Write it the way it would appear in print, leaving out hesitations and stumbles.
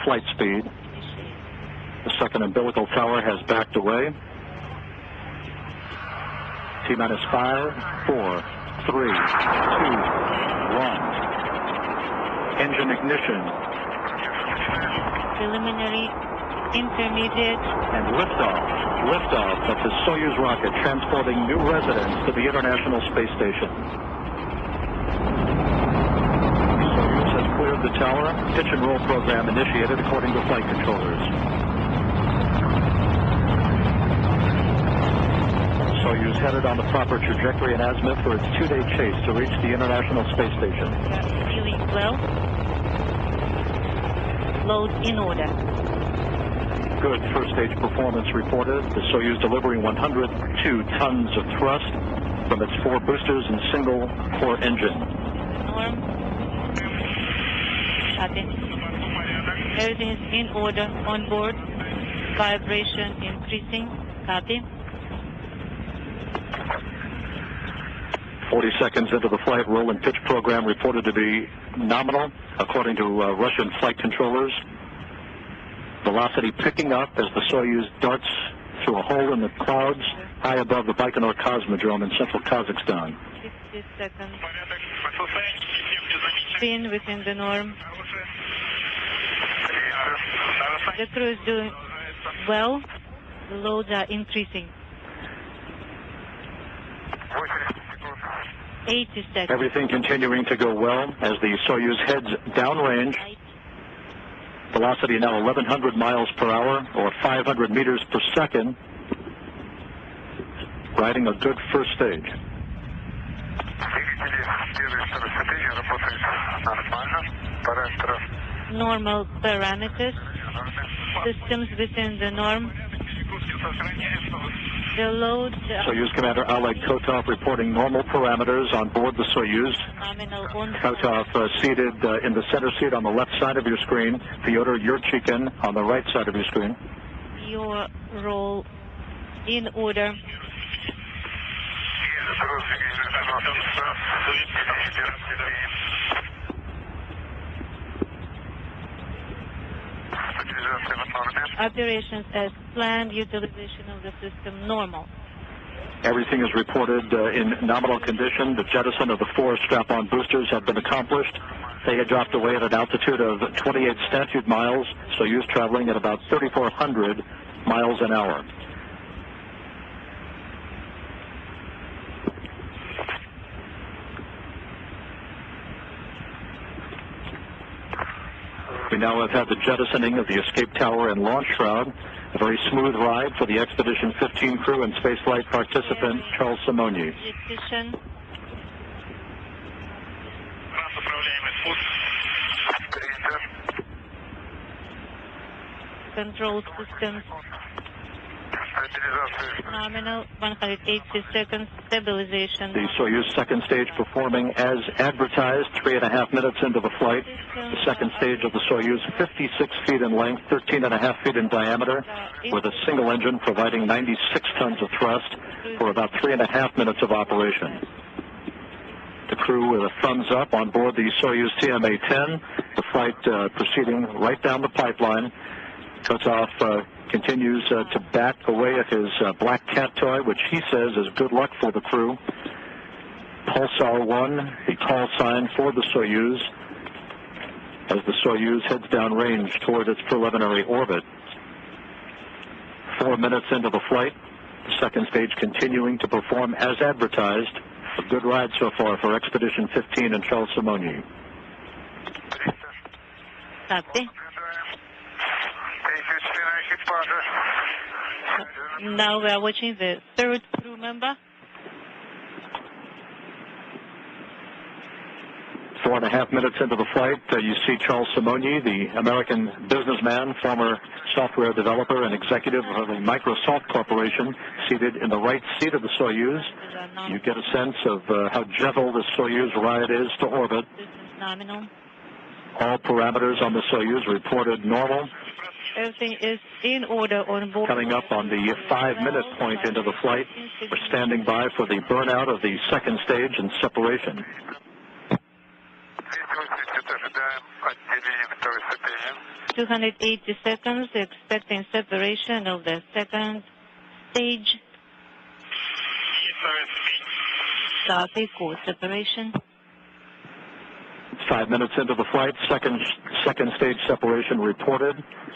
flight speed. The second umbilical tower has backed away. T-minus 5, 4, 3, 2, 1. Engine ignition. Preliminary, intermediate. And liftoff. Liftoff of the Soyuz rocket transporting new residents to the International Space Station. Soyuz has cleared the tower. Pitch and roll program initiated according to flight controllers. Soyuz headed on the proper trajectory and azimuth for its 2-day chase to reach the International Space Station. Feeling well. Load in order. Good first stage performance reported. The Soyuz delivering 102 tons of thrust from its 4 boosters and single core engine. Norm. Copy. Everything is in order on board. Vibration increasing. Copy. 40 seconds into the flight, roll and pitch program reported to be nominal, according to Russian flight controllers. Velocity picking up as the Soyuz darts through a hole in the clouds high above the Baikonur Cosmodrome in central Kazakhstan. 60 seconds. Spin within the norm. The crew is doing well. The loads are increasing. 80 seconds. Everything continuing to go well as the Soyuz heads downrange. Velocity now 1,100 miles per hour, or 500 meters per second. Riding a good first stage. Normal parameters. Systems within the norm. The load. Soyuz Commander Oleg Kotov reporting normal parameters on board the Soyuz. Kotov seated in the center seat on the left side of your screen. Fyodor Yurchikhin on the right side of your screen. Your role in order. Operations as planned, utilization of the system normal. Everything is reported in nominal condition. The jettison of the 4 strap-on boosters had been accomplished. They had dropped away at an altitude of 28 statute miles, Soyuz traveling at about 3,400 miles an hour. We now have had the jettisoning of the escape tower and launch shroud. A very smooth ride for the Expedition 15 crew and spaceflight participant Charles Simonyi. Control systems. Nominal 180 seconds stabilization. The Soyuz second stage performing as advertised, 3.5 minutes into the flight. The second stage of the Soyuz, 56 feet in length, 13.5 feet in diameter, with a single engine providing 96 tons of thrust for about 3.5 minutes of operation. The crew with a thumbs up on board the Soyuz TMA-10. The flight proceeding right down the pipeline. Kotov continues to back away at his black cat toy, which he says is good luck for the crew. Pulsar 1, the call sign for the Soyuz, as the Soyuz heads downrange toward its preliminary orbit. 4 minutes into the flight, the second stage continuing to perform as advertised. A good ride so far for Expedition 15 and Charles Simonyi. Copy. Now we are watching the third crew member. 4.5 minutes into the flight, you see Charles Simonyi, the American businessman, former software developer and executive of the Microsoft Corporation, seated in the right seat of the Soyuz. You get a sense of how gentle the Soyuz ride is to orbit. This is nominal. All parameters on the Soyuz reported normal. Everything is in order on board. Coming up on the 5-minute point into the flight, we're standing by for the burnout of the second stage and separation. 280 seconds, expecting separation of the second stage. Start equal separation. 5 minutes into the flight, second stage separation reported.